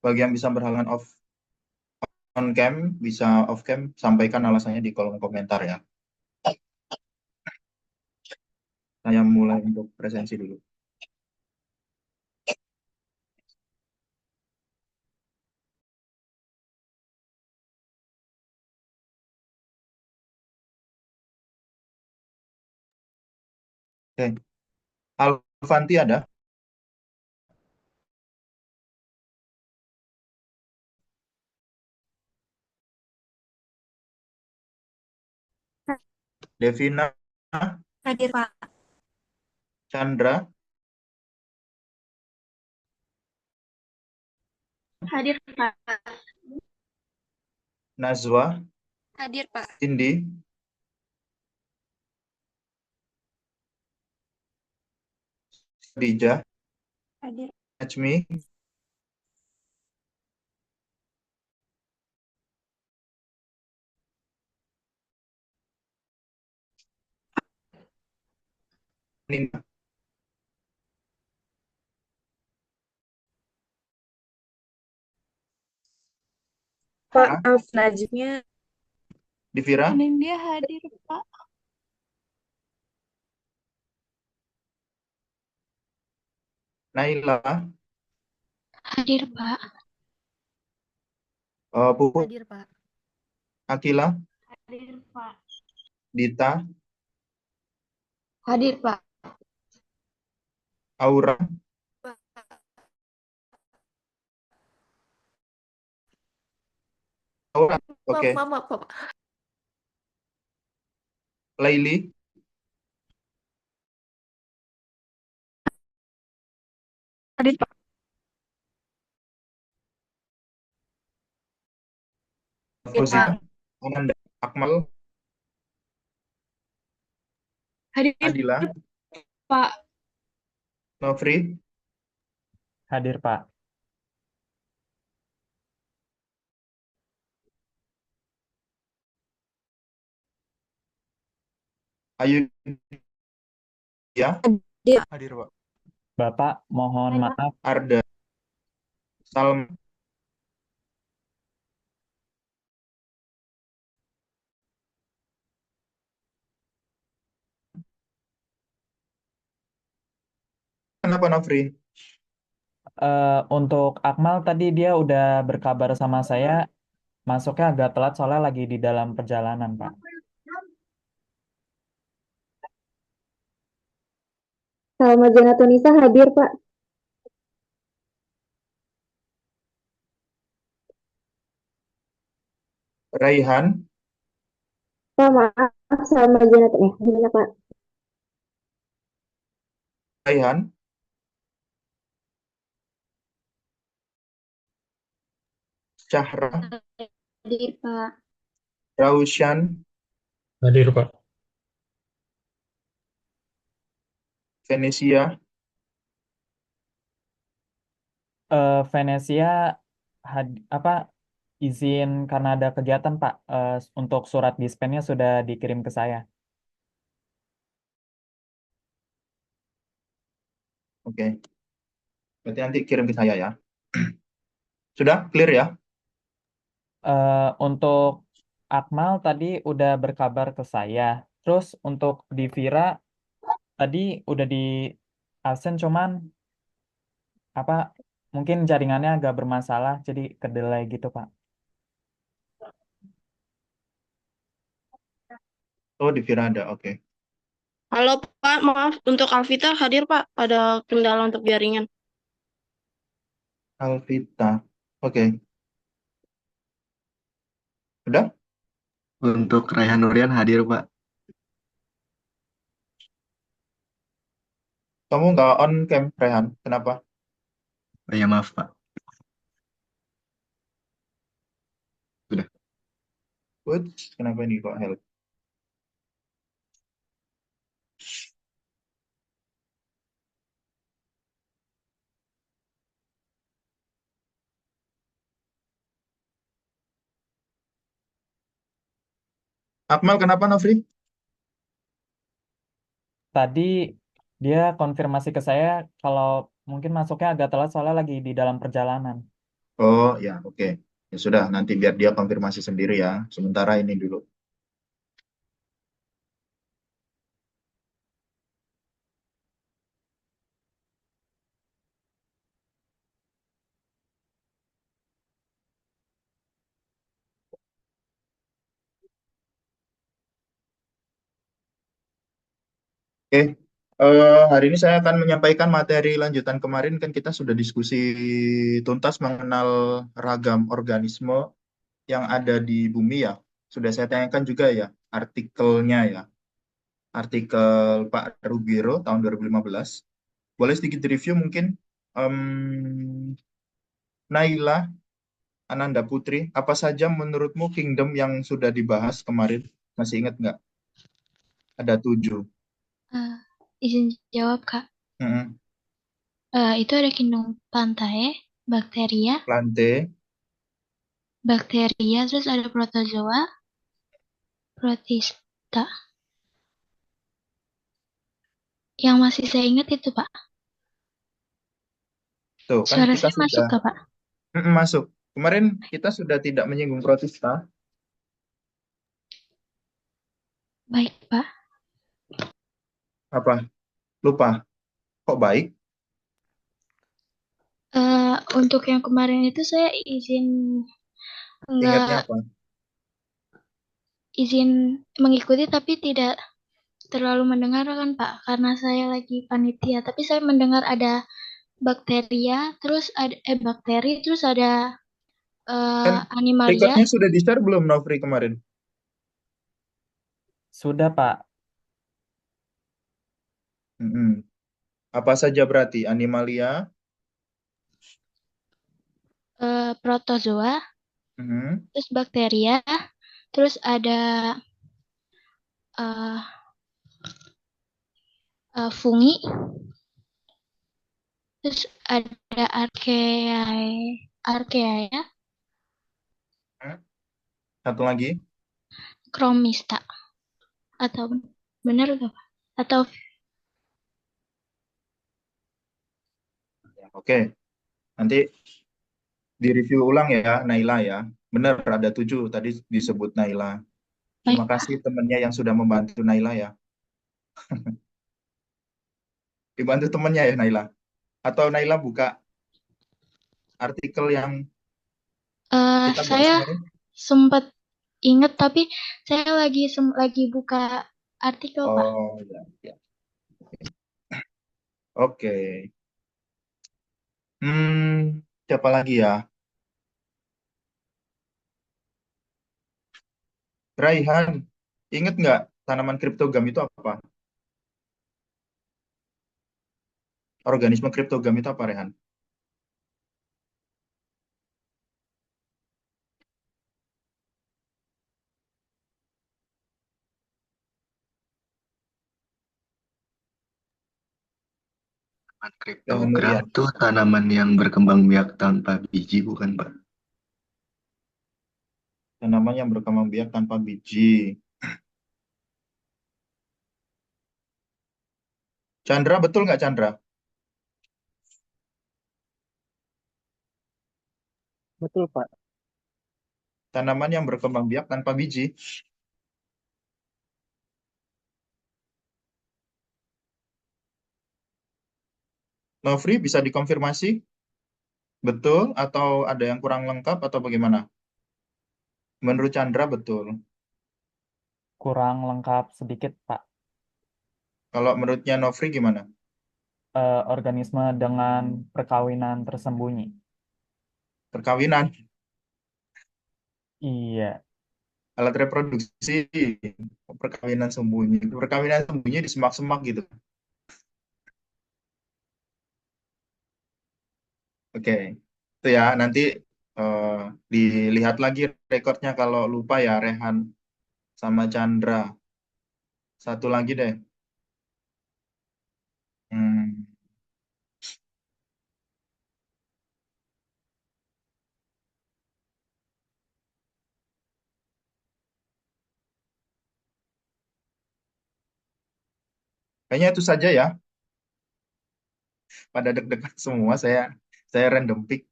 Bagi yang bisa berhalangan on cam, bisa off cam, sampaikan alasannya di kolom komentar ya. Saya mulai untuk presensi dulu. Oke, Alfanti ada? Devina, Hadir, Pak. Chandra, Hadir, Pak. Nazwa, Hadir, Pak. Cindy, Khadijah, Hadir. Najmi, Nina. Pak, Hah? Alf Najibnya Divira, Dia hadir, Pak. Naila, Hadir, Pak. Puput, hadir, Pak. Akila, Hadir, Pak. Dita, Hadir, Pak. Aura, Aura, oke, Maaf, Pak. Laili, Hadir, Pak. Hadir, Fauzia, Pak. Ananda, Akmal, Hadir, Adila, Pak. Nofri, Hadir, Pak. Ayu, ya, Hadir. hadir Pak. Bapak, mohon maaf. Arda, Salma, kenapa Nofri? Untuk Akmal tadi dia udah berkabar sama saya, masuknya agak telat soalnya lagi di dalam perjalanan, Pak. Salma Janatunisa hadir, Pak. Raihan, Pak, maaf, Salma Janatunisa. Gimana, Pak? Raihan, Syahra, Hadir, Pak. Raushan, Hadir, Pak. Venesia, Venesia apa izin karena ada kegiatan, Pak. Untuk surat dispennya sudah dikirim ke saya. oke. Berarti nanti kirim ke saya ya. Sudah clear ya? Untuk Akmal tadi udah berkabar ke saya. Terus untuk Divira tadi udah di absen cuman apa mungkin jaringannya agak bermasalah jadi kedelai gitu, Pak. Oh, di Vira ada, oke. Halo Pak, maaf untuk Alvita hadir Pak, ada kendala untuk jaringan. Alvita, oke. Udah? Untuk Raihan Nurian hadir, Pak. Kamu nggak on cam, Rehan? Kenapa? Oh ya, maaf, Pak. Sudah. Wait, kenapa ini kok help? Akmal, kenapa Nofri? Tadi dia konfirmasi ke saya kalau mungkin masuknya agak telat soalnya lagi di dalam perjalanan. Oh ya, oke. Ya sudah, nanti biar dia konfirmasi sendiri ya. Sementara ini dulu. Oke, hari ini saya akan menyampaikan materi lanjutan kemarin kan kita sudah diskusi tuntas mengenal ragam organisme yang ada di bumi ya. Sudah saya tanyakan juga ya artikelnya ya. Artikel Pak Rugiro tahun 2015. Boleh sedikit review mungkin? Em, Naila Ananda Putri, apa saja menurutmu kingdom yang sudah dibahas kemarin? Masih ingat nggak? Ada 7. Eh, izin jawab, Kak. Mm-mm. Itu ada kingdom pantai, Plante, bakteria, terus ada protozoa, protista. Yang masih saya ingat itu, Pak. tuh kan Suara kita saya masuk sudah nggak, Pak? masuk. Kemarin kita sudah tidak menyinggung protista. Baik, Pak. Apa? Lupa. Kok baik? Untuk yang kemarin itu saya Ingatnya nggak apa? izin mengikuti tapi tidak terlalu mendengar kan Pak, karena saya lagi panitia. Tapi saya mendengar ada bakteri, terus ada Kan animalia. recordnya sudah di-share belum, Nofri, kemarin? Sudah, Pak. Mm-mm. Apa saja berarti? Animalia, Protozoa, mm-mm. terus bakteria, terus ada eh, fungi, terus ada arkea ya, Satu lagi. chromista atau benar nggak Pak? Atau Oke, nanti di-review ulang ya, Naila ya. Benar, ada 7 tadi disebut Naila. baik Terima Pak. kasih temannya yang sudah membantu Naila ya. Dibantu temannya ya, Naila. Atau Naila buka artikel yang kita bahas Saya kemarin? sempat ingat tapi saya lagi buka artikel Pak. Oh, ya, ya. Oke. Siapa lagi ya? Raihan, inget nggak tanaman kriptogam itu apa? Organisme kriptogam itu apa, Rehan? Tanaman Rehan kriptogram Nurian. tuh tanaman yang berkembang biak tanpa biji, bukan, Pak? Tanaman yang berkembang biak tanpa biji. Chandra, betul nggak Chandra? Betul, Pak. Tanaman yang berkembang biak tanpa biji. Novri, bisa dikonfirmasi? Betul atau ada yang kurang lengkap atau bagaimana? Menurut Chandra betul. Kurang lengkap sedikit, Pak. Kalau menurutnya Novri gimana? Organisme dengan perkawinan tersembunyi. Perkawinan, Iya, alat reproduksi, perkawinan sembunyi. Perkawinan sembunyi di semak-semak gitu. Oke, itu ya. Nanti eh, dilihat lagi rekodnya kalau lupa ya Rehan sama Chandra. Satu lagi deh. Hmm, kayaknya itu saja ya. Pada deg-degan semua saya random pick.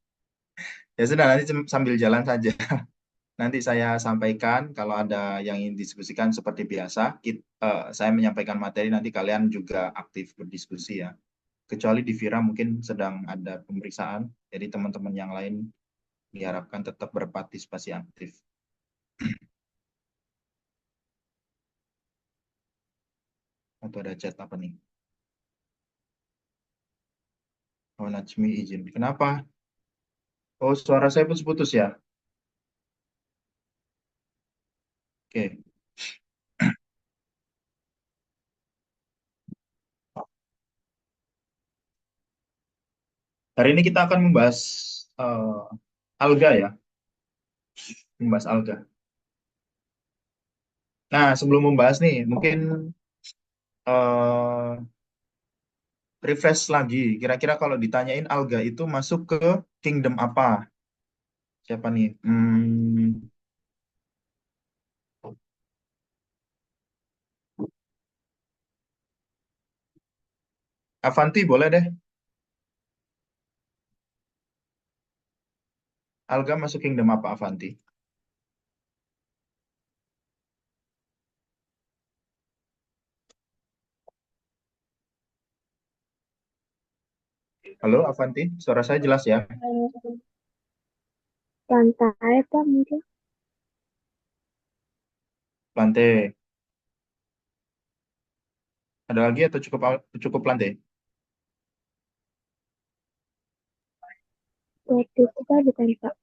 Ya sudah, nanti sambil jalan saja. Nanti saya sampaikan kalau ada yang ingin diskusikan seperti biasa. Saya menyampaikan materi, nanti kalian juga aktif berdiskusi ya. Kecuali di Vira mungkin sedang ada pemeriksaan, jadi teman-teman yang lain diharapkan tetap berpartisipasi aktif. Atau ada chat apa nih? Oh, Najmi izin. Kenapa? Oh, suara saya putus-putus ya? Oke. Hari ini kita akan membahas alga ya. Membahas alga. Nah, sebelum membahas nih, mungkin eh, refresh lagi. Kira-kira kalau ditanyain alga itu masuk ke kingdom apa? Siapa nih? Avanti boleh deh. Alga masuk kingdom apa Avanti? Halo Avanti, suara saya jelas ya? Lantai Pak mungkin. Plantai. Ada lagi atau cukup cukup plantai? Protista bukan Pak.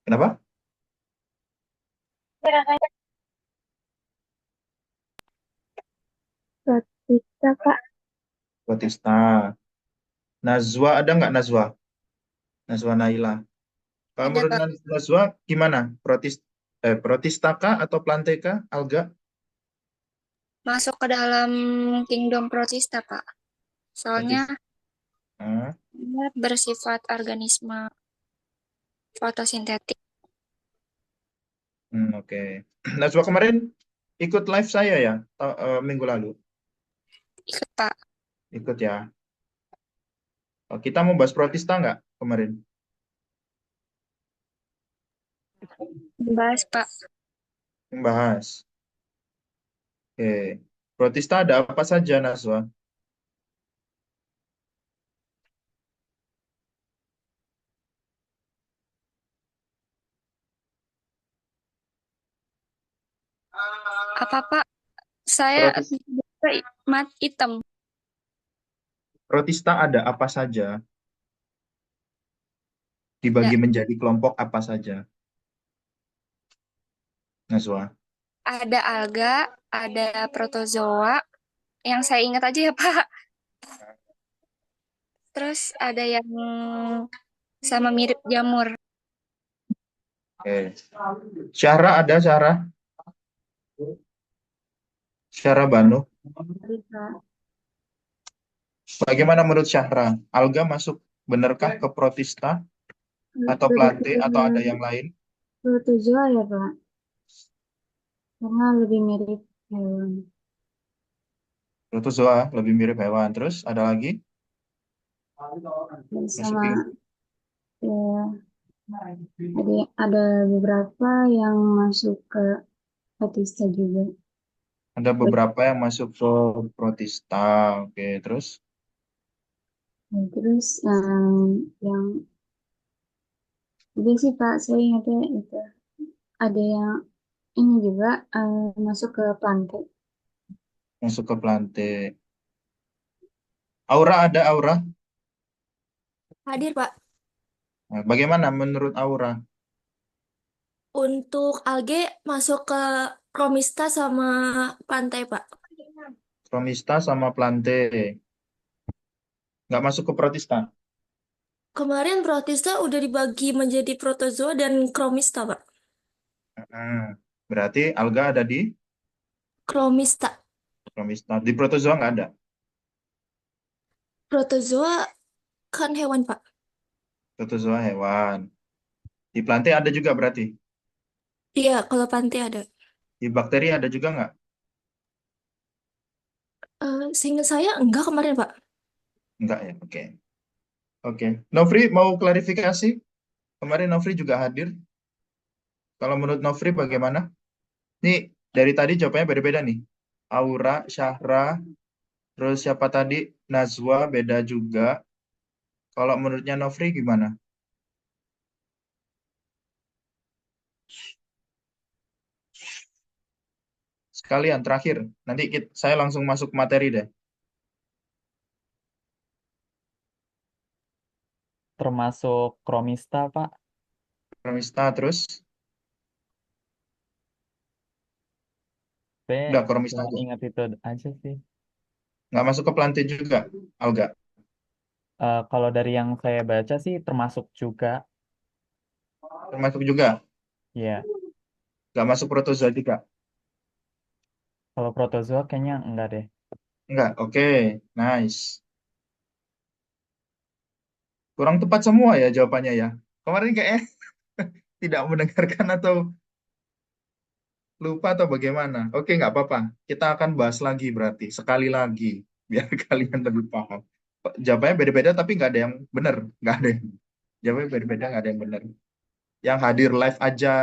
Kenapa? Protista Pak. Protista. Nazwa ada nggak Nazwa? Nazwa Naila. Kalau Ada, menurut Pak. Nazwa gimana? Protista kah atau plantai kah? Alga? Masuk ke dalam Kingdom Protista, Pak. Soalnya Ah, dia bersifat organisme fotosintetik. oke. Najwa kemarin ikut live saya ya minggu lalu. Ikut, Pak. Ikut ya. Kita mau bahas protista nggak kemarin? Bahas, Pak. Membahas. Oke. Protista ada apa saja, Najwa? Apa, Pak? Saya Protis- mat hitam. Protista ada apa saja? Dibagi Ya, menjadi kelompok apa saja, Najwa? ada alga, ada protozoa. Yang saya ingat aja ya, Pak. Terus ada yang sama mirip jamur. Oke. Syahra ada Syahra? Syahra Banu. Bagaimana menurut Syahra? Alga masuk benarkah ke protista atau plantae atau ada yang lain? Protozoa ya Pak. Karena lebih mirip hewan. Protozoa lebih mirip hewan. Terus ada lagi? Dan Masuk sama ke- ya, ada beberapa yang masuk ke Protista juga. Ada beberapa yang masuk ke protista. Oke, terus Nah, terus yang juga sih Pak, saya ingatnya itu ada yang ini juga masuk ke plantae. masuk ke plantae. Aura ada aura? Hadir, Pak. Nah, bagaimana menurut aura? Untuk alge masuk ke Promista sama Pantai, Pak. Promista sama plantae. Nggak masuk ke protista? Kemarin Protista udah dibagi menjadi Protozoa dan Chromista, Pak. Berarti alga ada di Chromista. promista. Di protozoa nggak ada. Protozoa kan hewan, Pak. Protozoa hewan. Di plantae ada juga berarti. Iya, kalau Pantai ada. Di bakteri ada juga nggak? Seingat saya enggak kemarin, Pak. Enggak ya, oke. Oke. Nofri mau klarifikasi? Kemarin Nofri juga hadir. Kalau menurut Nofri bagaimana? Nih, dari tadi jawabannya beda-beda nih. Aura, Syahra, terus siapa tadi? Nazwa, beda juga. Kalau menurutnya Nofri gimana? Sekalian, terakhir. Nanti saya langsung masuk materi deh. Termasuk kromista, Pak. Kromista, terus? Saya Udah, kromista cuma aja. ingat itu aja sih. Nggak masuk ke plantain juga, Alga. Kalau dari yang saya baca sih termasuk juga. Termasuk juga. Ya, Nggak masuk protozoa juga. kalau protozoa kayaknya enggak deh. Enggak, oke. Nice. Kurang tepat semua ya jawabannya ya. Kemarin kayaknya tidak mendengarkan atau lupa atau bagaimana. Oke, nggak apa-apa. Kita akan bahas lagi berarti. Sekali lagi. Biar kalian lebih paham. Jawabannya beda-beda tapi nggak ada yang benar. Nggak ada yang. Jawabannya beda-beda nggak ada yang benar. Yang hadir live aja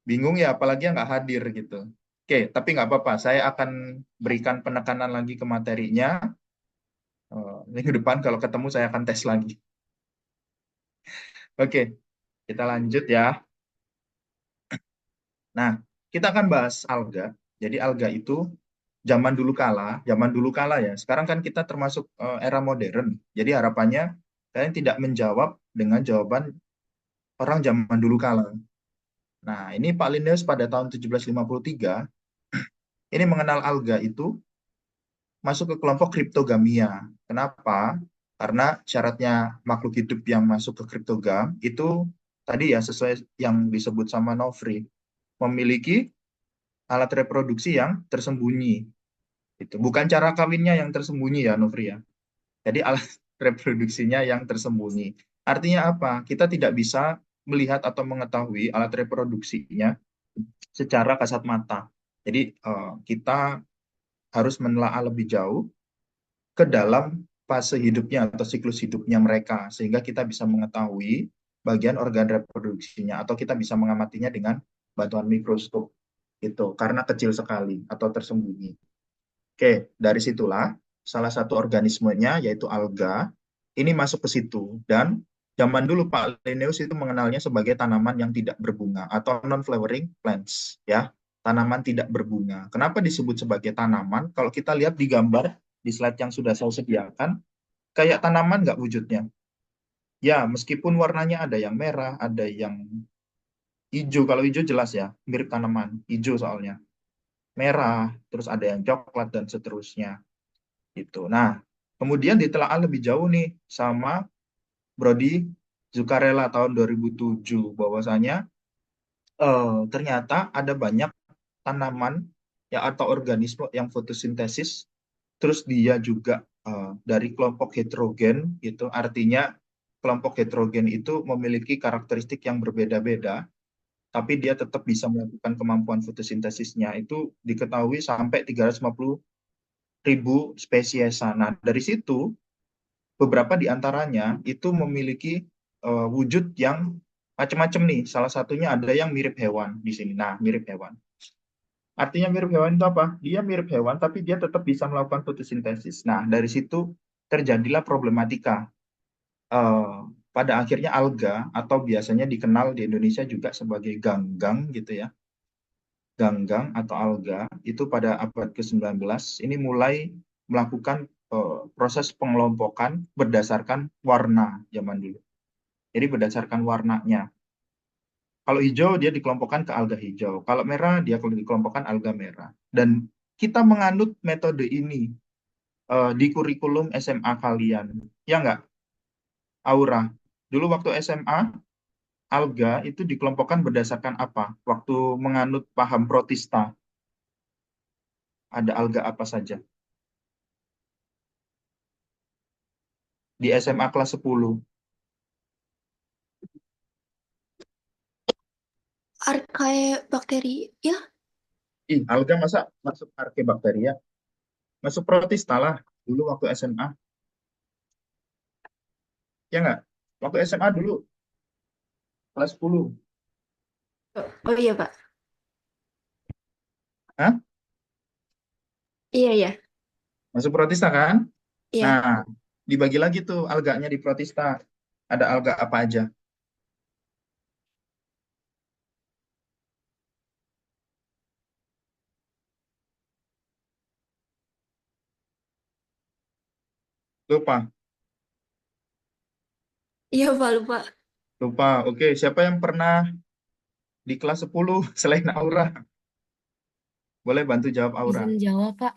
bingung ya, apalagi yang nggak hadir gitu. Oke, tapi nggak apa-apa. Saya akan berikan penekanan lagi ke materinya. Minggu depan kalau ketemu saya akan tes lagi. Oke, kita lanjut ya. Nah, kita akan bahas alga. Jadi alga itu zaman dulu kala ya. Sekarang kan kita termasuk era modern. Jadi harapannya kalian tidak menjawab dengan jawaban orang zaman dulu kala. Nah, ini Pak Linnaeus pada tahun 1753 ini mengenal alga itu masuk ke kelompok kriptogamia. Kenapa? Karena syaratnya makhluk hidup yang masuk ke kriptogam itu tadi ya sesuai yang disebut sama Nofri, memiliki alat reproduksi yang tersembunyi. Itu bukan cara kawinnya yang tersembunyi ya Nofri ya. Jadi alat reproduksinya yang tersembunyi. Artinya apa? Kita tidak bisa melihat atau mengetahui alat reproduksinya secara kasat mata. Jadi kita harus menelaah lebih jauh ke dalam fase hidupnya atau siklus hidupnya mereka sehingga kita bisa mengetahui bagian organ reproduksinya atau kita bisa mengamatinya dengan bantuan mikroskop itu karena kecil sekali atau tersembunyi. Oke, dari situlah salah satu organismenya yaitu alga ini masuk ke situ dan zaman dulu Pak Linnaeus itu mengenalnya sebagai tanaman yang tidak berbunga atau non-flowering plants ya, tanaman tidak berbunga. Kenapa disebut sebagai tanaman? Kalau kita lihat di gambar di slide yang sudah saya sediakan, kayak tanaman nggak wujudnya? Ya, meskipun warnanya ada yang merah, ada yang hijau. Kalau hijau jelas ya, mirip tanaman. Hijau soalnya. Merah, terus ada yang coklat dan seterusnya. Gitu. Nah, kemudian ditelaah lebih jauh nih sama Brody Zuccarella tahun 2007 bahwasanya ternyata ada banyak tanaman ya atau organisme yang fotosintesis terus dia juga dari kelompok heterogen gitu artinya kelompok heterogen itu memiliki karakteristik yang berbeda-beda tapi dia tetap bisa melakukan kemampuan fotosintesisnya itu diketahui sampai 350.000 spesies. Nah, dari situ beberapa di antaranya itu memiliki wujud yang macam-macam nih. Salah satunya ada yang mirip hewan di sini. Nah, mirip hewan. Artinya mirip hewan itu apa? Dia mirip hewan, tapi dia tetap bisa melakukan fotosintesis. Nah, dari situ terjadilah problematika. Eh, pada akhirnya alga, atau biasanya dikenal di Indonesia juga sebagai ganggang gitu ya. Ganggang atau alga, itu pada abad ke-19, ini mulai melakukan proses pengelompokan berdasarkan warna zaman dulu. Jadi berdasarkan warnanya. Kalau hijau dia dikelompokkan ke alga hijau. Kalau merah dia dikelompokkan alga merah. Dan kita menganut metode ini di kurikulum SMA kalian. Ya nggak, Aura? Dulu waktu SMA, alga itu dikelompokkan berdasarkan apa? Waktu menganut paham protista, ada alga apa saja? Di SMA kelas 10. Archaebakteri, ya? Ih, alga masa masuk Archaebacteria? Masuk protista lah dulu waktu SMA. Ya nggak? Waktu SMA dulu, kelas 10. Oh iya, Pak. Hah? Iya, iya. Masuk Protista kan? Iya. Nah, dibagi lagi tuh alganya di Protista. Ada alga apa aja? Lupa. Iya, Pak, lupa. Lupa. Oke, siapa yang pernah di kelas 10 selain Aura? Boleh bantu jawab Aura. Izin jawab, Pak.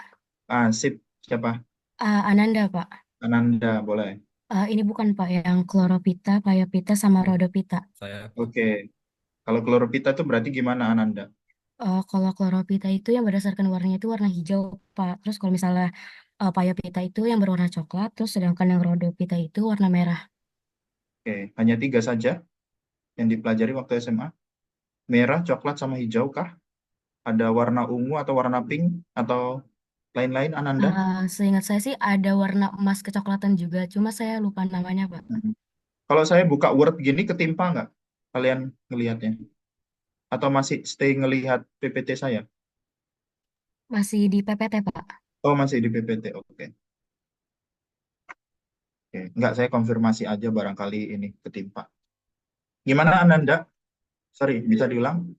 Sip. Siapa? Ananda, Pak. Ananda, boleh. Ini bukan, Pak, yang kloropita, payapita, sama rodopita. Oke. Kalau kloropita itu berarti gimana, Ananda? Kalau kloropita itu yang berdasarkan warnanya itu warna hijau, Pak. Terus kalau misalnya payapita itu yang berwarna coklat, terus sedangkan yang rodopita itu warna merah. Oke, hanya 3 saja yang dipelajari waktu SMA. Merah, coklat, sama hijau kah? Ada warna ungu atau warna pink atau lain-lain, Ananda? Seingat saya sih ada warna emas kecoklatan juga, cuma saya lupa namanya, Pak. Mhm. Kalau saya buka Word gini, ketimpa nggak kalian ngelihatnya? Atau masih stay ngelihat PPT saya? Masih di PPT, Pak. Oh, masih di PPT. Oke. Oke. Nggak, saya konfirmasi aja barangkali ini ketimpa. Gimana, Ananda? Sorry, bisa diulang?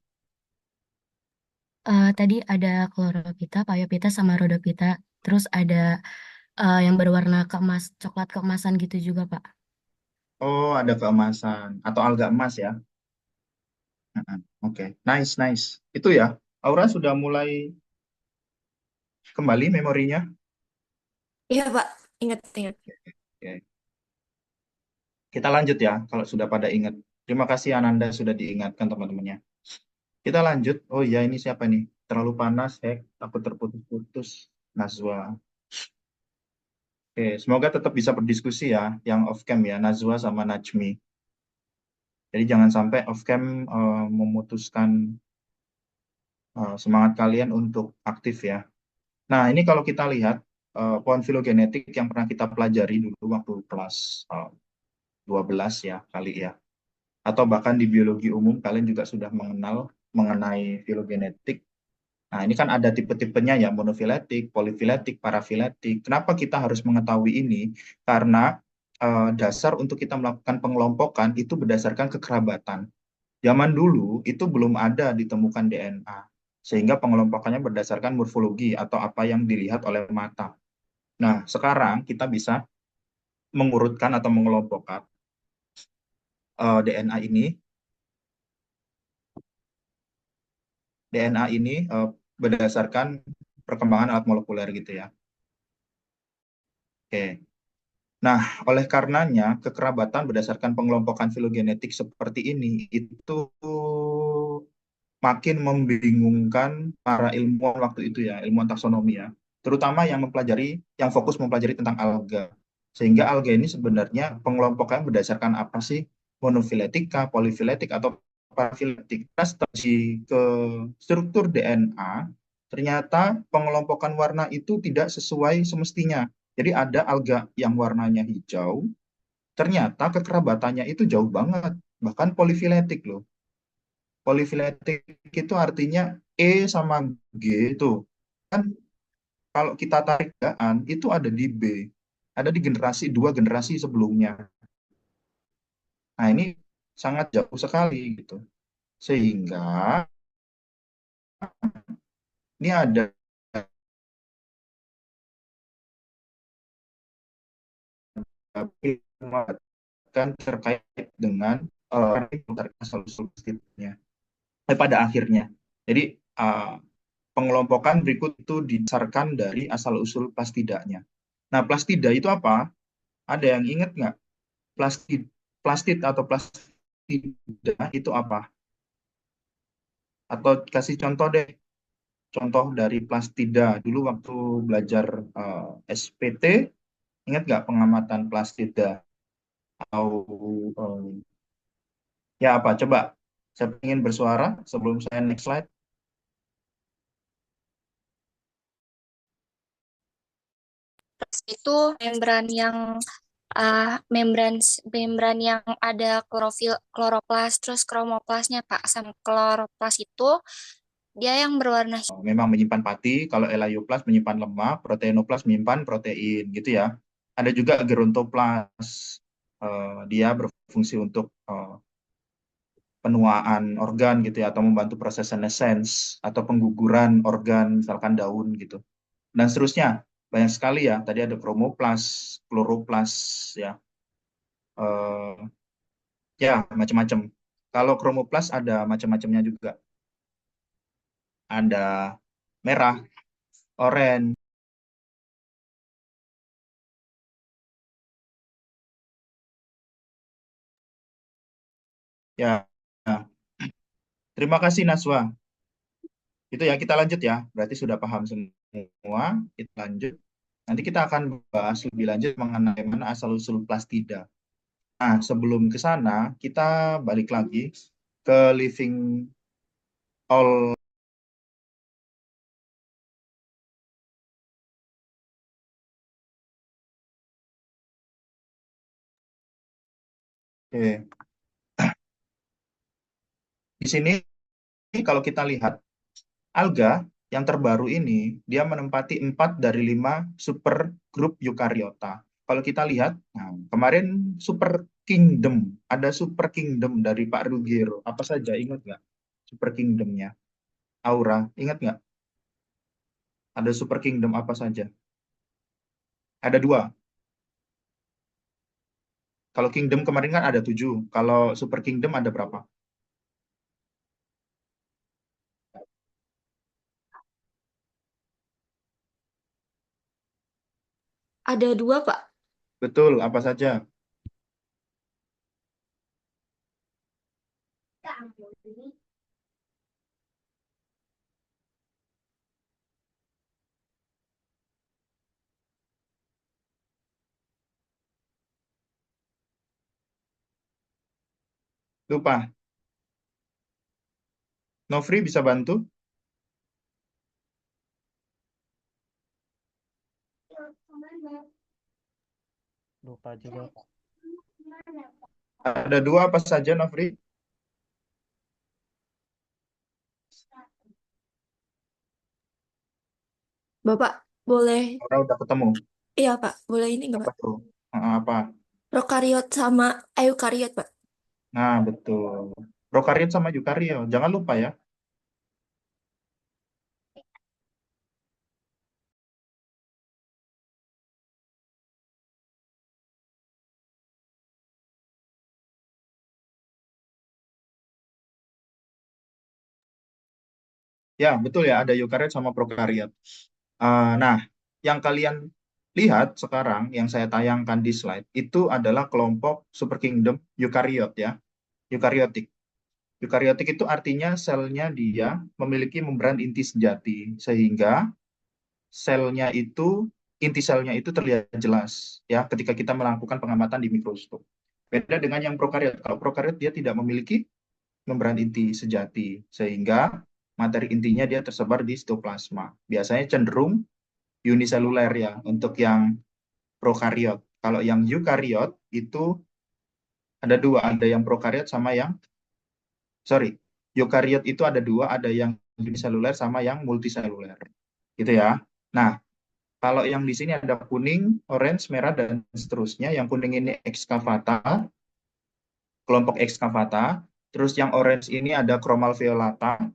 Tadi ada kloropita, payapita, sama rodopita. Terus ada yang berwarna coklat keemasan gitu juga, Pak. Oh, ada keemasan atau alga emas ya. Mhm. Oke, nice, nice. Itu ya, Aura sudah mulai kembali memorinya. Iya, Pak. Ingat, ingat. Oke. Kita lanjut ya, kalau sudah pada ingat. Terima kasih Ananda sudah diingatkan teman-temannya. Kita lanjut. Oh iya, ini siapa nih? Terlalu panas, takut terputus-putus. Nazwa. Oke, semoga tetap bisa berdiskusi ya, yang off cam ya, Nazwa sama Najmi. Jadi jangan sampai off cam memutuskan semangat kalian untuk aktif ya. Nah, ini kalau kita lihat pohon filogenetik yang pernah kita pelajari dulu waktu kelas 12 ya kali ya. Atau bahkan di biologi umum kalian juga sudah mengenal mengenai filogenetik. Nah, ini kan ada tipe-tipenya ya, monofiletik, polifiletik, parafiletik. Kenapa kita harus mengetahui ini? Karena dasar untuk kita melakukan pengelompokan itu berdasarkan kekerabatan. Zaman dulu itu belum ada ditemukan DNA, sehingga pengelompokannya berdasarkan morfologi atau apa yang dilihat oleh mata. Nah, sekarang kita bisa mengurutkan atau mengelompokkan DNA ini. DNA ini berdasarkan perkembangan alat molekuler gitu ya. Oke. Nah, oleh karenanya kekerabatan berdasarkan pengelompokan filogenetik seperti ini itu makin membingungkan para ilmuwan waktu itu ya, ilmuwan taksonomi ya, terutama yang fokus mempelajari tentang alga. Sehingga alga ini sebenarnya pengelompokan berdasarkan apa sih? Monofiletika, polifiletik, atau parafiletik. Kita studi ke struktur DNA, ternyata pengelompokan warna itu tidak sesuai semestinya. Jadi ada alga yang warnanya hijau, ternyata kekerabatannya itu jauh banget, bahkan polifiletik loh. Polifiletik itu artinya E sama G itu. Kan kalau kita tarik gaan, itu ada di B. Ada di dua generasi sebelumnya. Nah, ini sangat jauh sekali gitu. Sehingga ini ada kan terkait dengan asal-usul pastidanya. Pada akhirnya. Jadi pengelompokan berikut itu didasarkan dari asal-usul plastidanya. Nah, plastida itu apa? Ada yang ingat nggak? Plastid, plastid atau plastida itu apa? Atau kasih contoh deh, contoh dari plastida. Dulu waktu belajar SPT, ingat nggak pengamatan plastida? Atau ya apa? Coba, saya ingin bersuara sebelum saya next slide. Itu membran yang membran yang ada klorofil, kloroplas, terus kromoplasnya Pak. Sama kloroplas itu dia yang berwarna Memang menyimpan pati, kalau elaioplas menyimpan lemak, proteinoplas menyimpan protein, gitu ya. Ada juga gerontoplas, dia berfungsi untuk penuaan organ gitu ya, atau membantu proses senescence atau pengguguran organ, misalkan daun gitu. Dan seterusnya, banyak sekali ya. Tadi ada kromoplas, kloroplas, ya, ya macam-macam. Kalau kromoplas ada macam-macamnya juga. Ada merah, oranye. Ya, nah, terima kasih Naswa. Itu ya, kita lanjut ya. Berarti sudah paham semua. Kita lanjut. Nanti kita akan bahas lebih lanjut mengenai mana asal-usul plastida. Nah, sebelum ke sana, kita balik lagi ke living all. Oke. Di sini kalau kita lihat alga yang terbaru ini, dia menempati 4 dari 5 super grup eukariota. Kalau kita lihat, nah, kemarin super kingdom, ada super kingdom dari Pak Ruggiero. Apa saja, ingat nggak? Super kingdomnya. Aura, ingat nggak? Ada super kingdom apa saja? Ada 2. Kalau kingdom kemarin kan ada 7. Kalau super kingdom ada berapa? Ada 2, Pak. Betul, apa saja? Lupa. Nofri bisa bantu? Lupa juga, Pak. Ada 2 apa saja, Nofri? Bapak, boleh, Aura udah ketemu. iya Pak, boleh ini nggak Apa Pak? tuh? Apa? Prokariot sama eukariot Pak. Nah, betul. Prokariot sama eukariot. Jangan lupa ya. Ya, betul ya. Ada eukariot sama prokariot. Nah, yang kalian lihat sekarang, yang saya tayangkan di slide, itu adalah kelompok super kingdom eukariot ya. Eukariotik. Eukariotik itu artinya selnya dia memiliki membran inti sejati. Sehingga selnya itu, inti selnya itu terlihat jelas ya ketika kita melakukan pengamatan di mikroskop. Beda dengan yang prokariot. Kalau prokariot dia tidak memiliki membran inti sejati, sehingga materi intinya dia tersebar di sitoplasma. Biasanya cenderung uniseluler ya untuk yang prokariot. Kalau yang eukariot itu ada 2, ada yang prokariot sama yang, eukariot itu ada 2, ada yang uniseluler sama yang multiseluler. Gitu ya. Nah, kalau yang di sini ada kuning, orange, merah, dan seterusnya. Yang kuning ini excavata, kelompok excavata. Terus yang orange ini ada chromalveolata.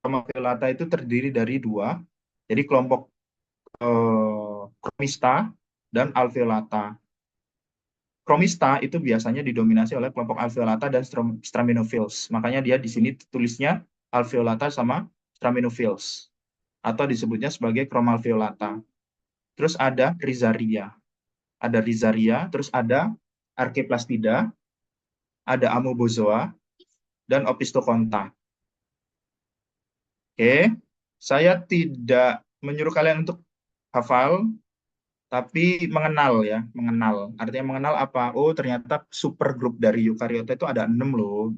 Chromalveolata itu terdiri dari 2. Jadi kelompok chromista dan alveolata. Chromista itu biasanya didominasi oleh kelompok alveolata dan straminophils. Makanya dia di sini tulisnya alveolata sama straminophils. Atau disebutnya sebagai chromalveolata. Terus ada rhizaria. Ada rhizaria, terus ada arkeplastida, ada amoebozoa, dan opisthocantha. Oke, saya tidak menyuruh kalian untuk hafal, tapi mengenal ya, mengenal. Artinya mengenal apa? Oh, ternyata supergroup dari eukariota itu ada 6 loh.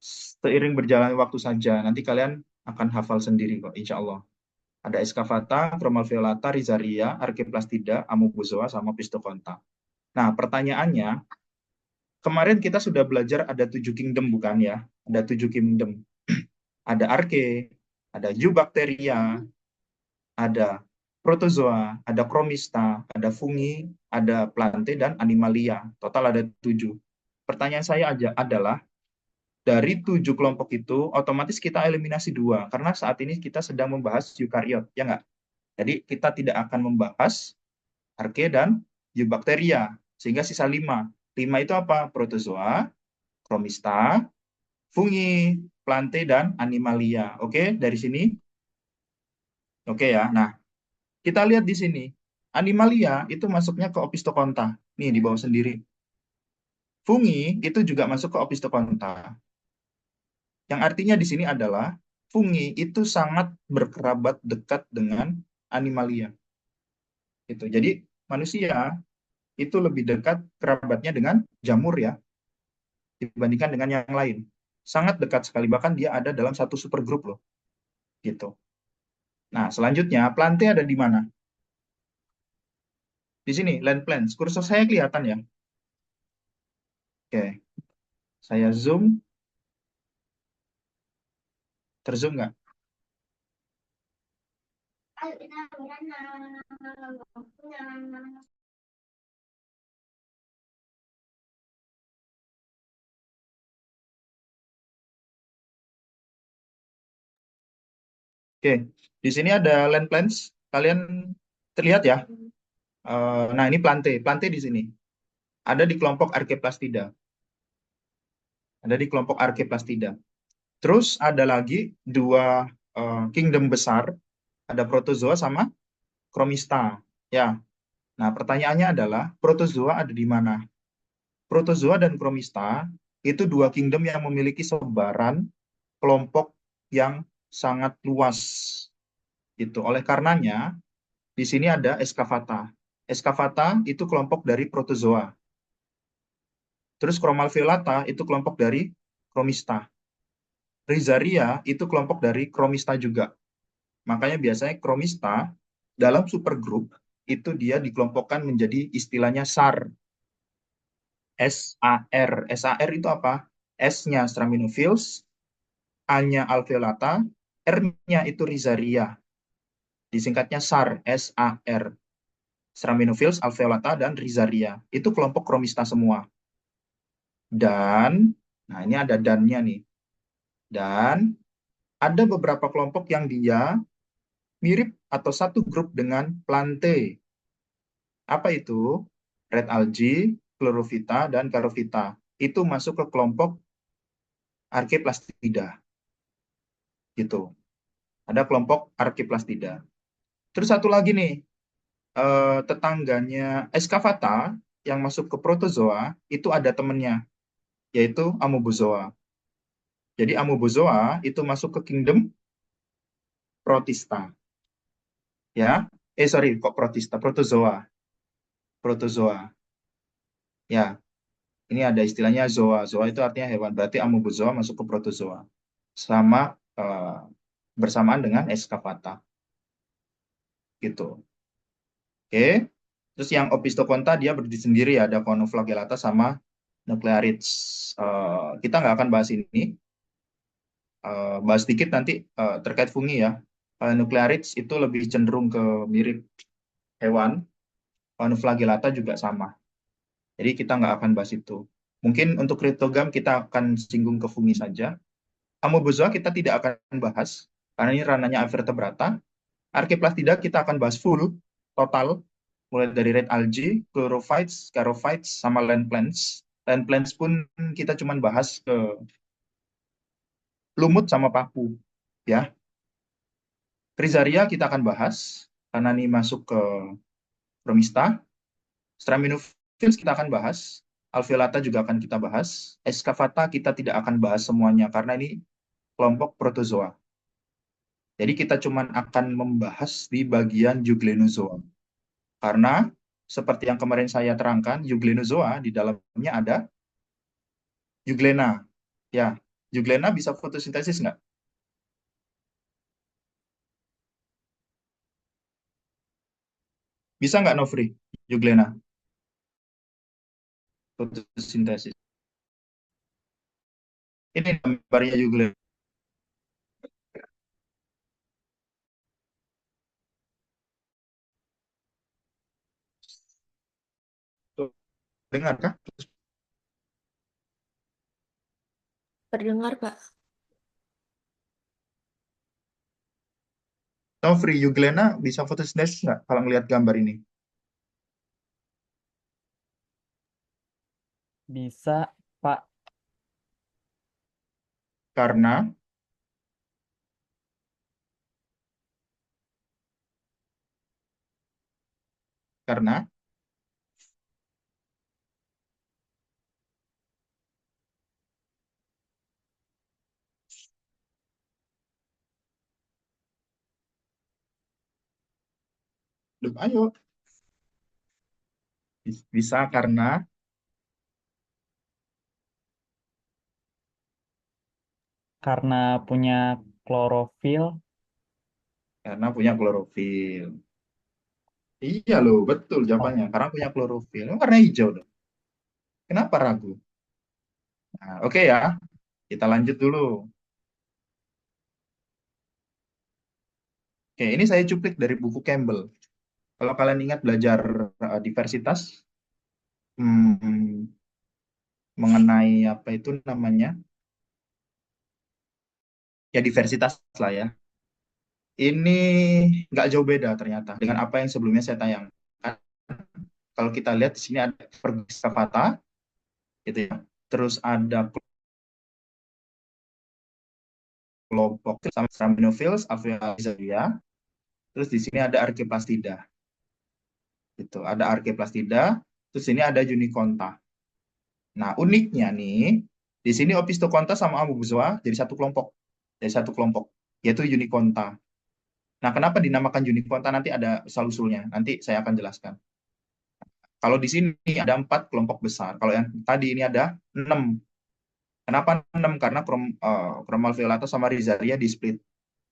Seiring berjalan waktu saja, nanti kalian akan hafal sendiri kok, insya Allah. Ada Escavata, Chromalveolata, Rhizaria, Archaeplastida, Amoebozoa, sama Pistoconta. Nah, pertanyaannya, kemarin kita sudah belajar ada 7 kingdom, bukan ya? Ada 7 kingdom. Ada Arche, ada Eubacteria, ada Protozoa, ada Chromista, ada Fungi, ada Plante, dan Animalia. Total ada 7. Pertanyaan saya adalah, dari 7 kelompok itu, otomatis kita eliminasi 2, karena saat ini kita sedang membahas eukariot, ya nggak? Jadi kita tidak akan membahas Arche dan Eubacteria, sehingga sisa 5. 5 itu apa? Protozoa, Chromista, Fungi, Plante, dan Animalia. Oke, dari sini? Oke ya, nah kita lihat di sini. Animalia itu masuknya ke Opisthokonta. Nih, di bawah sendiri. Fungi itu juga masuk ke Opisthokonta. Yang artinya di sini adalah fungi itu sangat berkerabat dekat dengan Animalia. Jadi manusia itu lebih dekat kerabatnya dengan jamur ya, dibandingkan dengan yang lain. Sangat dekat sekali, bahkan dia ada dalam satu supergroup loh. Gitu. Nah, selanjutnya Plante ada di mana? Di sini, land plants. Kursor saya kelihatan ya? Oke. Saya zoom. Terzoom nggak? Oke, di sini ada land plants. Kalian terlihat ya? Nah, ini Plante. Plante di sini. Ada di kelompok Archaeplastida. Ada di kelompok Archaeplastida. Terus ada lagi 2 kingdom besar. Ada Protozoa sama Chromista. Ya. Nah, pertanyaannya adalah, Protozoa ada di mana? Protozoa dan Chromista itu 2 kingdom yang memiliki sebaran kelompok yang sangat luas. Gitu. Oleh karenanya, di sini ada Escavata. Escavata itu kelompok dari Protozoa. Terus Chromalveolata itu kelompok dari Chromista. Rhizaria itu kelompok dari Chromista juga. Makanya biasanya Chromista dalam supergroup itu dia dikelompokkan menjadi istilahnya SAR. SAR. SAR itu apa? S-nya Straminophils, A-nya Alveolata, R-nya itu Rhizaria. Disingkatnya SAR, S-A-R. Straminophils, Alveolata, dan Rhizaria. Itu kelompok Chromista semua. Dan, nah ini ada dan-nya nih. Dan ada beberapa kelompok yang dia mirip atau satu grup dengan Plante. Apa itu? Red algae, Chlorophyta, dan Charophyta. Itu masuk ke kelompok Archaeplastida. Gitu. Ada kelompok Archaeplastida. Terus satu lagi nih, tetangganya Escavata yang masuk ke Protozoa, itu ada temennya, yaitu Amoebozoa. Jadi Amoebozoa itu masuk ke kingdom Protista. Ya, sorry, kok Protista, Protozoa. Protozoa. Ya, ini ada istilahnya zoa. Zoa itu artinya hewan. Berarti Amoebozoa masuk ke Protozoa. Sama bersamaan dengan Escavata. Gitu. Oke. Terus yang Opisthokonta dia berdiri sendiri ya. Ada Conoflagellata sama Nuclearids. Kita nggak akan bahas ini. Bahas sedikit nanti terkait fungi ya. Nuclearids itu lebih cenderung ke mirip hewan. Conoflagellata juga sama. Jadi kita nggak akan bahas itu. Mungkin untuk Cryptogam kita akan singgung ke fungi saja. Amoebozoa kita tidak akan bahas, karena ini ranahnya Avertebrata. Archaeplastida kita akan bahas full, total, mulai dari red algae, chlorophytes, charophytes, sama land plants. Land plants pun kita cuma bahas ke lumut sama paku. Ya. Rhizaria kita akan bahas, karena ini masuk ke Chromista. Straminophils kita akan bahas. Alveolata juga akan kita bahas. Escavata kita tidak akan bahas semuanya, karena ini kelompok Protozoa. Jadi kita cuma akan membahas di bagian Euglenozoa. Karena seperti yang kemarin saya terangkan, Euglenozoa di dalamnya ada Euglena. Ya, Euglena bisa fotosintesis nggak? Bisa nggak Nofri? Juglena, fotosintesis. Ini gambarnya Juglena. Tuh, dengar kah? Terdengar, Pak. Nofri, Juglena bisa fotosintesis nggak kalau ngelihat gambar ini? Bisa, Pak. Karena karena Duh, ayo bisa Karena punya klorofil. karena punya klorofil. Iya loh, betul Oh, jawabannya. Karena punya klorofil. Warna hijau dong. Kenapa ragu? Nah, oke ya, kita lanjut dulu. Oke, ini saya cuplik dari buku Campbell. Kalau kalian ingat belajar diversitas, hmm, mengenai apa itu namanya, ya diversitas lah ya. Ini nggak jauh beda ternyata dengan apa yang sebelumnya saya tayangkan. Kalau kita lihat di sini ada Pergestapata, gitu ya. Terus ada kelompok sama Straminophils, Alveolia. Terus di sini ada Archaeplastida. Gitu. Ada Archaeplastida, terus ini ada Uniconta. Nah, uniknya nih, di sini Opisthoconta sama Amoebozoa jadi satu kelompok. Jadi satu kelompok, yaitu Uniconta. Nah, kenapa dinamakan Uniconta nanti ada asal-usulnya. Nanti saya akan jelaskan. Kalau di sini ada 4 kelompok besar. Kalau yang tadi ini ada 6. Kenapa 6? Karena Chromalveolata sama Rhizaria di split.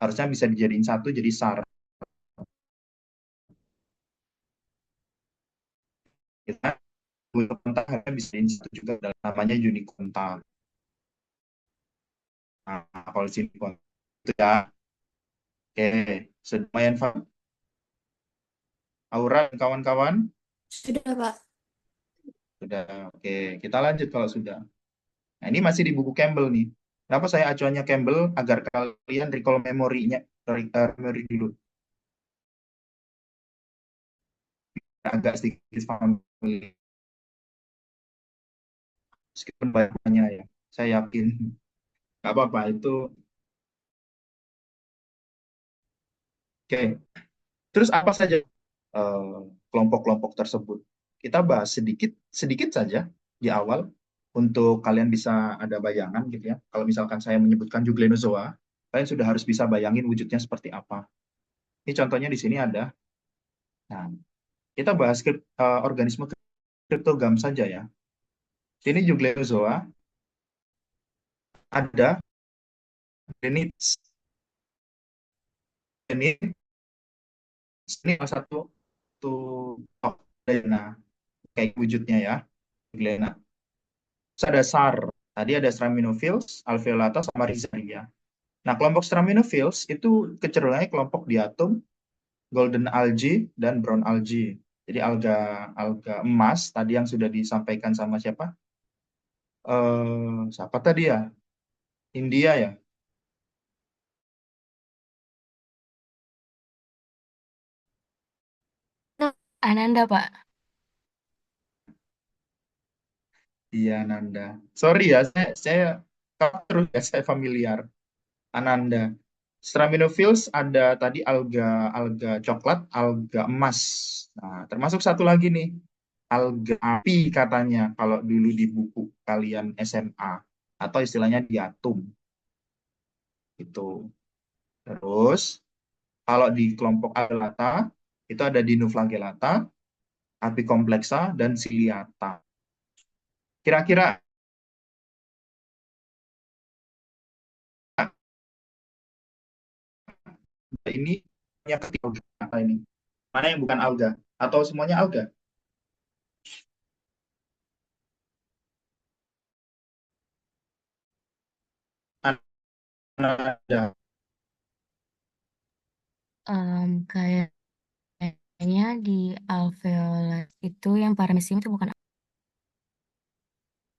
Harusnya bisa dijadiin satu jadi SAR. Kita Uniconta bisa dijadiin satu juga namanya Uniconta. Nah, kalau di sini itu ya. Oke, lumayan paham. Aura dan kawan-kawan Sudah, Pak. sudah. Oke, kita lanjut kalau sudah. Nah, ini masih di buku Campbell nih. Kenapa saya acuannya Campbell agar kalian recall memorinya, memory dulu. Agak sedikit familiar. Meskipun banyaknya ya. Saya yakin nggak apa-apa itu. Oke. Terus apa saja kelompok-kelompok tersebut? Kita bahas sedikit sedikit saja di awal untuk kalian bisa ada bayangan gitu ya. Kalau misalkan saya menyebutkan Euglenozoa, kalian sudah harus bisa bayangin wujudnya seperti apa. Ini contohnya di sini ada. Nah, kita bahas organisme kriptogam saja ya. Ini Euglenozoa ada Granites. Granites ini salah satu tuh Glena kayak wujudnya ya, Glena. Terus ada SAR. Tadi ada Straminophils, Alveolata, sama Rhizaria. Nah, kelompok Straminophils itu kecenderungannya kelompok diatom, golden algae, dan brown algae. Jadi alga alga emas tadi yang sudah disampaikan sama siapa? Siapa tadi ya? India ya? Nah, Ananda, Pak. Iya, Nanda. Sorry ya, saya terus ya, saya familiar. Ananda. Straminophils ada tadi alga alga coklat, alga emas. Nah, termasuk satu lagi nih, alga api katanya kalau dulu di buku kalian SMA atau istilahnya diatum itu. Terus kalau di kelompok Agelata itu ada Dinoflagellata, Apicomplexa dan Ciliata. Kira-kira ini yang ketiga ini. Mana yang bukan alga? Atau semuanya alga? Ada. Kayaknya di alveolar itu yang paramecium itu bukan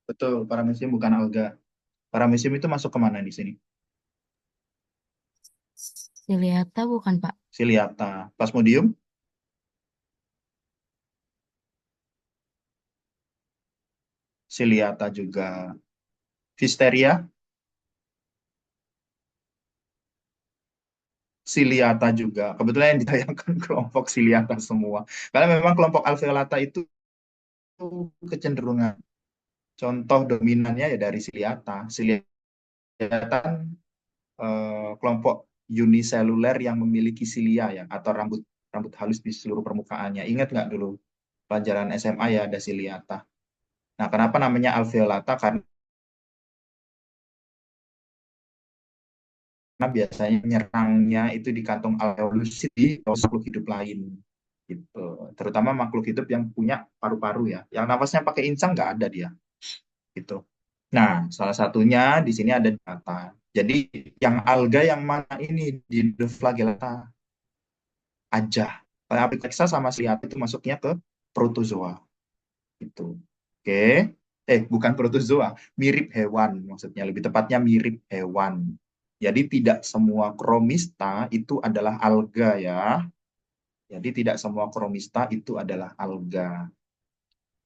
Betul, paramecium bukan alga. Paramecium itu masuk kemana di sini? ciliata bukan Pak? Ciliata. Plasmodium? Ciliata juga. Wisteria? Ciliata juga. Kebetulan yang ditayangkan kelompok Ciliata semua. Karena memang kelompok alveolata itu kecenderungan. Contoh dominannya ya dari Ciliata. Ciliata kan kelompok uniseluler yang memiliki silia ya, atau rambut rambut halus di seluruh permukaannya. Ingat nggak dulu pelajaran SMA ya ada Ciliata. Nah, kenapa namanya alveolata? Karena biasanya nyerangnya itu di kantong alveolus di makhluk hidup lain gitu. Terutama makhluk hidup yang punya paru-paru ya. Yang nafasnya pakai insang nggak ada dia gitu. Nah, salah satunya di sini ada data. Jadi yang alga yang mana ini di flagellata aja. Kalau Apicoxa sama Ciliata itu masuknya ke protozoa gitu. Oke. Bukan protozoa, mirip hewan maksudnya, lebih tepatnya mirip hewan. Jadi tidak semua kromista itu adalah alga ya. Jadi tidak semua kromista itu adalah alga.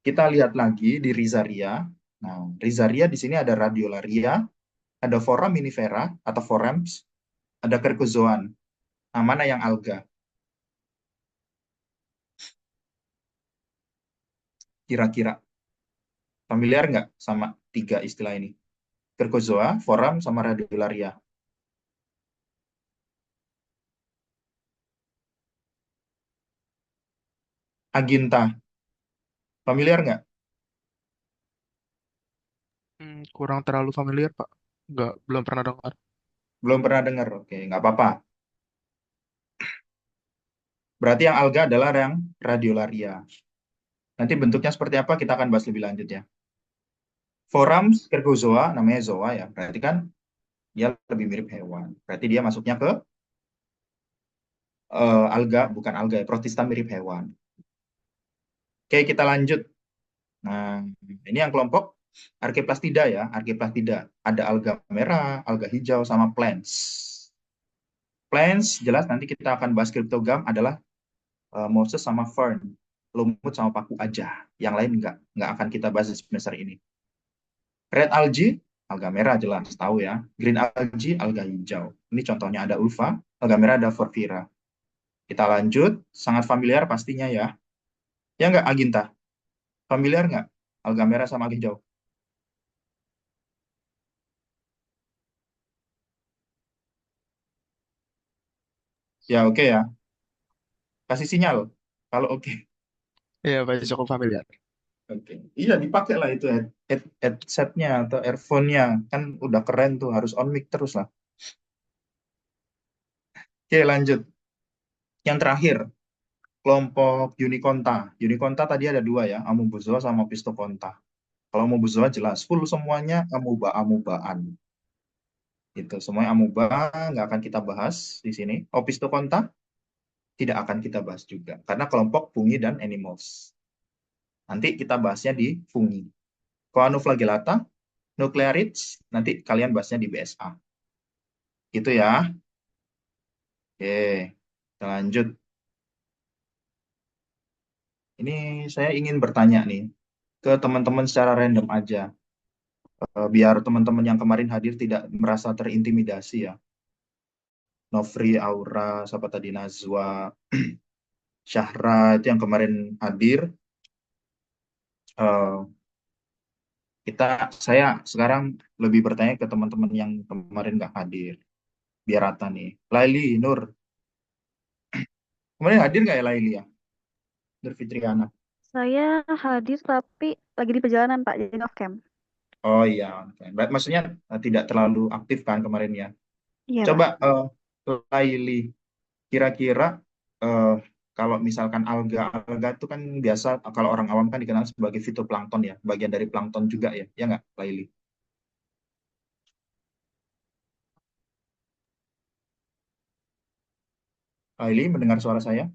Kita lihat lagi di Rhizaria. Nah, Rhizaria di sini ada radiolaria, ada foraminifera atau forams, ada kerkozoan. Nah, mana yang alga? Kira-kira familiar nggak sama tiga istilah ini? Kerkozoa, foram, sama radiolaria. Aginta, familiar nggak? Kurang terlalu familiar, Pak. Belum pernah dengar. Belum pernah dengar? Oke, nggak apa-apa. Berarti yang alga adalah yang radiolaria. Nanti bentuknya seperti apa kita akan bahas lebih lanjut ya. Forams kerkozoa namanya zoa ya. Berarti kan dia lebih mirip hewan. Berarti dia masuknya ke alga, bukan alga ya. Protista mirip hewan. Oke, kita lanjut. Nah, ini yang kelompok Archaeplastida ya. Archaeplastida. Ada alga merah, alga hijau, sama plants. Plants, jelas nanti kita akan bahas cryptogam adalah mosses sama fern. Lumut sama paku aja. Yang lain nggak akan kita bahas di semester ini. Red algae, alga merah jelas, tahu ya. Green algae, alga hijau. Ini contohnya ada ulva, alga merah ada porphyra. Kita lanjut, sangat familiar pastinya ya. Ya nggak, Aginta? Familiar nggak? Alga merah sama alga hijau. Ya oke ya. Kasih sinyal. Kalau oke. Iya, Pak, cukup familiar. Oke. Iya dipakai lah itu headsetnya atau earphone-nya. Kan udah keren tuh, harus on mic terus lah. Oke lanjut. Yang terakhir, kelompok Uniconta. Uniconta tadi ada dua ya, Amoebozoa sama Opisthoconta. Kalau Amoebozoa jelas, full semuanya amoeba-amobaan. Itu semuanya amoeba, nggak akan kita bahas di sini. Opisthoconta tidak akan kita bahas juga, karena kelompok fungi dan animals. Nanti kita bahasnya di fungi. Coanoflagellata, Nuclearids, nanti kalian bahasnya di BSA. Gitu ya. Oke, kita lanjut. Ini saya ingin bertanya nih ke teman-teman secara random aja. Biar teman-teman yang kemarin hadir tidak merasa terintimidasi ya. Nofri, Aura, siapa tadi, Nazwa, Syahra, itu yang kemarin hadir. Eh, saya sekarang lebih bertanya ke teman-teman yang kemarin nggak hadir. Biar rata nih. Laili, Nur. Kemarin hadir nggak ya Laili ya? Nur Fitriana. Saya hadir tapi lagi di perjalanan Pak, jadi off cam. Oh iya. Oke. Maksudnya tidak terlalu aktif kan kemarin ya? Iya Pak. Coba Laili, kira-kira Kalau misalkan alga itu kan biasa kalau orang awam kan dikenal sebagai fitoplankton ya, bagian dari plankton juga ya, ya nggak, Laili? Laili mendengar suara saya?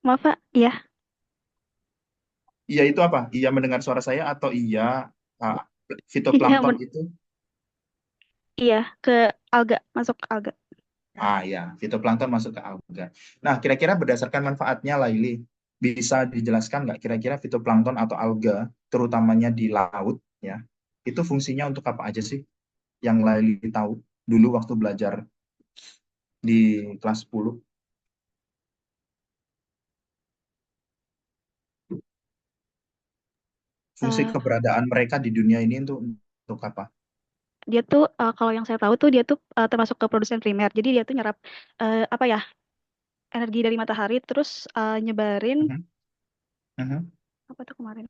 Maaf Pak, ya, Iya itu apa? Iya mendengar suara saya atau iya ah, iya, fitoplankton itu? iya ke alga, masuk ke alga. Ah ya, fitoplankton masuk ke alga. Nah, kira-kira berdasarkan manfaatnya, Laili, bisa dijelaskan nggak kira-kira fitoplankton atau alga, terutamanya di laut, ya, itu fungsinya untuk apa aja sih? Yang Laili tahu dulu waktu belajar di kelas 10. Fungsi Eh, keberadaan mereka di dunia ini untuk apa? dia tuh kalau yang saya tahu tuh dia tuh termasuk ke produsen primer. Jadi dia tuh nyerap apa ya, energi dari matahari terus nyebarin Mhm, mhm. apa tuh kemarin?